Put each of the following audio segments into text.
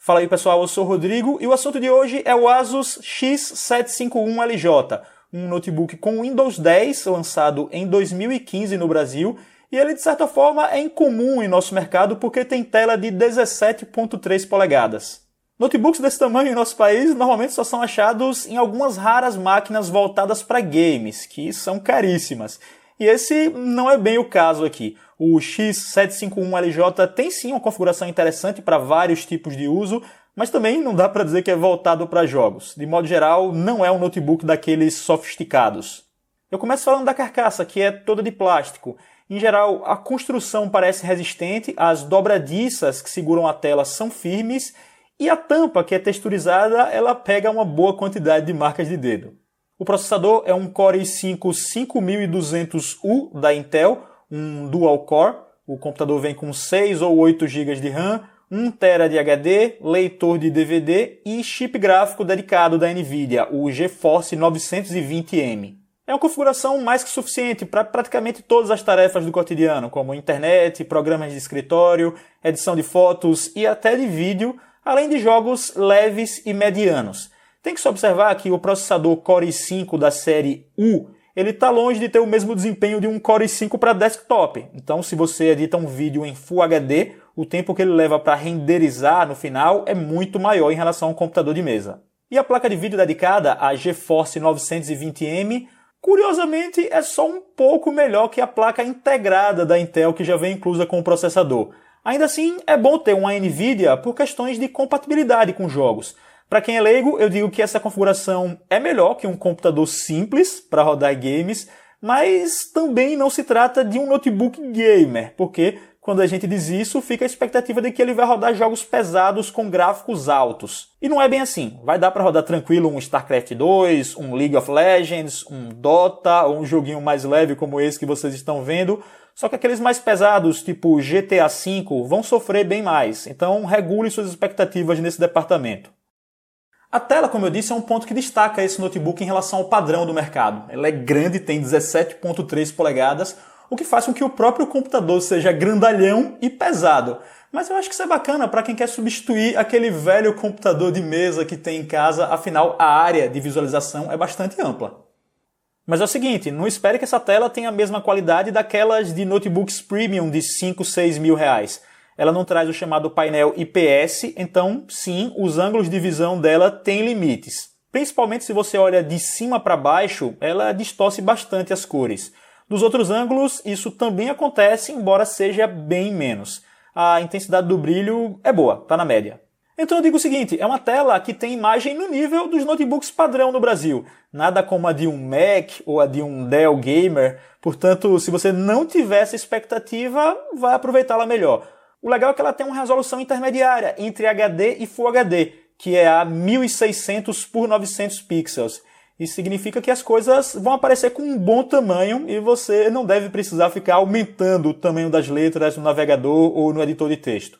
Fala aí pessoal, eu sou o Rodrigo e o assunto de hoje é o Asus X751LJ, um notebook com Windows 10 lançado em 2015 no Brasil, e ele de certa forma é incomum em nosso mercado porque tem tela de 17.3 polegadas. Notebooks desse tamanho em nosso país normalmente só são achados em algumas raras máquinas voltadas para games, que são caríssimas. E esse não é bem o caso aqui. O X751LJ tem sim uma configuração interessante para vários tipos de uso, mas também não dá para dizer que é voltado para jogos. De modo geral, não é um notebook daqueles sofisticados. Eu começo falando da carcaça, que é toda de plástico. Em geral, a construção parece resistente, as dobradiças que seguram a tela são firmes, e a tampa, que é texturizada, ela pega uma boa quantidade de marcas de dedo. O processador é um Core i5 5200U da Intel, um dual core. O computador vem com 6 ou 8 GB de RAM, 1 TB de HD, leitor de DVD e chip gráfico dedicado da Nvidia, o GeForce 920M. É uma configuração mais que suficiente para praticamente todas as tarefas do cotidiano, como internet, programas de escritório, edição de fotos e até de vídeo, além de jogos leves e medianos. Tem que se observar que o processador Core i5 da série U ele está longe de ter o mesmo desempenho de um Core i5 para desktop. Então, se você edita um vídeo em Full HD, o tempo que ele leva para renderizar no final é muito maior em relação ao computador de mesa. E a placa de vídeo dedicada, a GeForce 920M, curiosamente é só um pouco melhor que a placa integrada da Intel que já vem inclusa com o processador. Ainda assim, é bom ter uma Nvidia por questões de compatibilidade com jogos. Para quem é leigo, eu digo que essa configuração é melhor que um computador simples para rodar games, mas também não se trata de um notebook gamer, porque quando a gente diz isso, fica a expectativa de que ele vai rodar jogos pesados com gráficos altos. E não é bem assim. Vai dar para rodar tranquilo um StarCraft 2, um League of Legends, um Dota ou um joguinho mais leve como esse que vocês estão vendo, só que aqueles mais pesados, tipo GTA V, vão sofrer bem mais. Então regule suas expectativas nesse departamento. A tela, como eu disse, é um ponto que destaca esse notebook em relação ao padrão do mercado. Ela é grande, tem 17.3 polegadas, o que faz com que o próprio computador seja grandalhão e pesado. Mas eu acho que isso é bacana para quem quer substituir aquele velho computador de mesa que tem em casa, afinal a área de visualização é bastante ampla. Mas é o seguinte, não espere que essa tela tenha a mesma qualidade daquelas de notebooks premium de 5, 6 mil reais. Ela não traz o chamado painel IPS, então sim, os ângulos de visão dela têm limites. Principalmente se você olha de cima para baixo, ela distorce bastante as cores. Dos outros ângulos, isso também acontece, embora seja bem menos. A intensidade do brilho é boa, está na média. Então eu digo o seguinte, é uma tela que tem imagem no nível dos notebooks padrão no Brasil. Nada como a de um Mac ou a de um Dell Gamer, portanto, se você não tiver essa expectativa, vai aproveitá-la melhor. O legal é que ela tem uma resolução intermediária entre HD e Full HD, que é a 1600 por 900 pixels. Isso significa que as coisas vão aparecer com um bom tamanho e você não deve precisar ficar aumentando o tamanho das letras no navegador ou no editor de texto.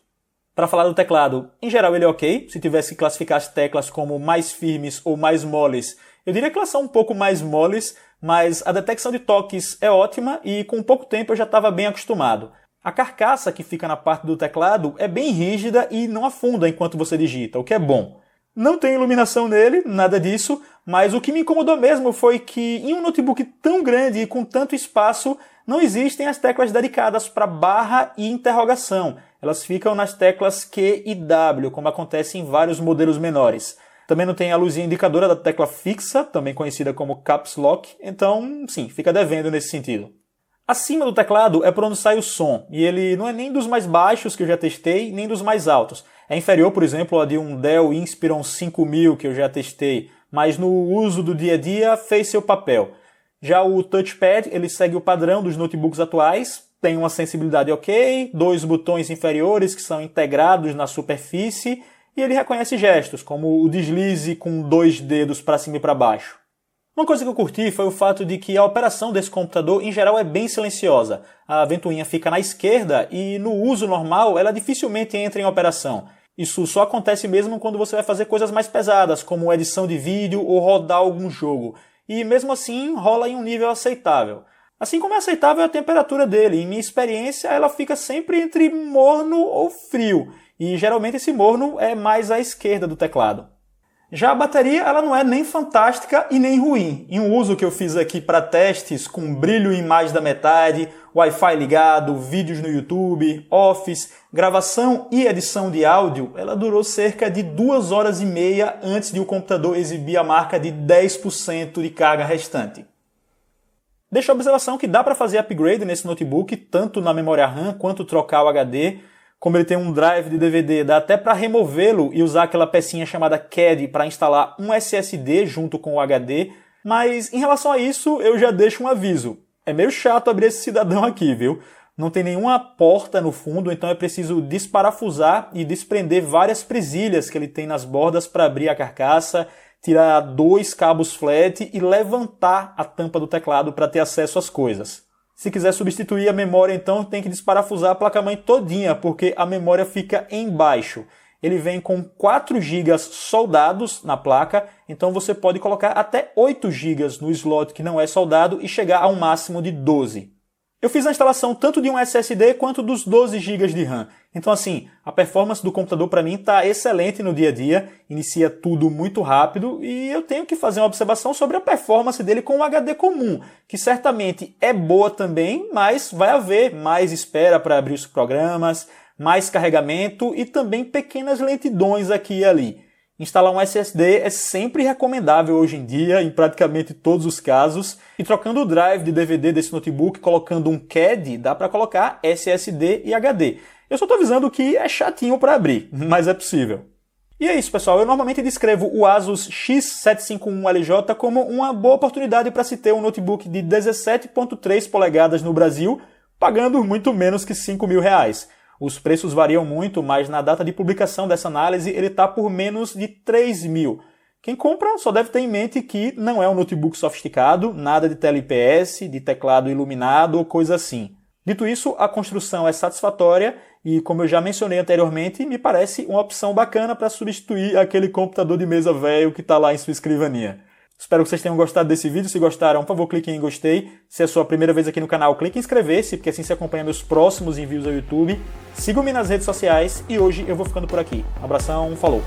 Para falar do teclado, em geral ele é ok. Se tivesse que classificar as teclas como mais firmes ou mais moles, eu diria que elas são um pouco mais moles, mas a detecção de toques é ótima e com pouco tempo eu já estava bem acostumado. A carcaça que fica na parte do teclado é bem rígida e não afunda enquanto você digita, o que é bom. Não tem iluminação nele, nada disso, mas o que me incomodou mesmo foi que em um notebook tão grande e com tanto espaço, não existem as teclas dedicadas para barra e interrogação. Elas ficam nas teclas Q e W, como acontece em vários modelos menores. Também não tem a luzinha indicadora da tecla fixa, também conhecida como Caps Lock, então sim, fica devendo nesse sentido. Acima do teclado é por onde sai o som, e ele não é nem dos mais baixos que eu já testei, nem dos mais altos. É inferior, por exemplo, a de um Dell Inspiron 5000 que eu já testei, mas no uso do dia a dia fez seu papel. Já o touchpad, ele segue o padrão dos notebooks atuais, tem uma sensibilidade ok, 2 botões inferiores que são integrados na superfície, e ele reconhece gestos, como o deslize com 2 dedos para cima e para baixo. Uma coisa que eu curti foi o fato de que a operação desse computador em geral é bem silenciosa. A ventoinha fica na esquerda e no uso normal ela dificilmente entra em operação. Isso só acontece mesmo quando você vai fazer coisas mais pesadas, como edição de vídeo ou rodar algum jogo. E mesmo assim rola em um nível aceitável. Assim como é aceitável a temperatura dele. Em minha experiência, ela fica sempre entre morno ou frio, e geralmente esse morno é mais à esquerda do teclado. Já a bateria, ela não é nem fantástica e nem ruim. Em um uso que eu fiz aqui para testes, com brilho em mais da metade, Wi-Fi ligado, vídeos no YouTube, Office, gravação e edição de áudio, ela durou cerca de 2 horas e meia antes de o computador exibir a marca de 10% de carga restante. Deixa a observação que dá para fazer upgrade nesse notebook, tanto na memória RAM quanto trocar o HD. Como ele tem um drive de DVD, dá até para removê-lo e usar aquela pecinha chamada CAD para instalar um SSD junto com o HD, mas em relação a isso eu já deixo um aviso. É meio chato abrir esse cidadão aqui, viu? Não tem nenhuma porta no fundo, então é preciso desparafusar e desprender várias presilhas que ele tem nas bordas para abrir a carcaça, tirar 2 cabos flat e levantar a tampa do teclado para ter acesso às coisas. Se quiser substituir a memória, então tem que desparafusar a placa-mãe todinha, porque a memória fica embaixo. Ele vem com 4 GB soldados na placa, então você pode colocar até 8 GB no slot que não é soldado e chegar a um máximo de 12. Eu fiz a instalação tanto de um SSD quanto dos 12 GB de RAM. Então assim, a performance do computador para mim está excelente no dia a dia, inicia tudo muito rápido e eu tenho que fazer uma observação sobre a performance dele com o HD comum, que certamente é boa também, mas vai haver mais espera para abrir os programas, mais carregamento e também pequenas lentidões aqui e ali. Instalar um SSD é sempre recomendável hoje em dia, em praticamente todos os casos, e trocando o drive de DVD desse notebook, colocando um CAD, dá para colocar SSD e HD. Eu só estou avisando que é chatinho para abrir, mas é possível. E é isso, pessoal. Eu normalmente descrevo o Asus X751LJ como uma boa oportunidade para se ter um notebook de 17.3 polegadas no Brasil, pagando muito menos que R$5.000. Os preços variam muito, mas na data de publicação dessa análise ele está por menos de 3.000. Quem compra só deve ter em mente que não é um notebook sofisticado, nada de tela IPS, de teclado iluminado ou coisa assim. Dito isso, a construção é satisfatória e, como eu já mencionei anteriormente, me parece uma opção bacana para substituir aquele computador de mesa velho que está lá em sua escrivaninha. Espero que vocês tenham gostado desse vídeo. Se gostaram, por favor, cliquem em gostei. Se é a sua primeira vez aqui no canal, clique em inscrever-se, porque assim você acompanha meus próximos envios ao YouTube. Sigam-me nas redes sociais e hoje eu vou ficando por aqui. Um abração, falou!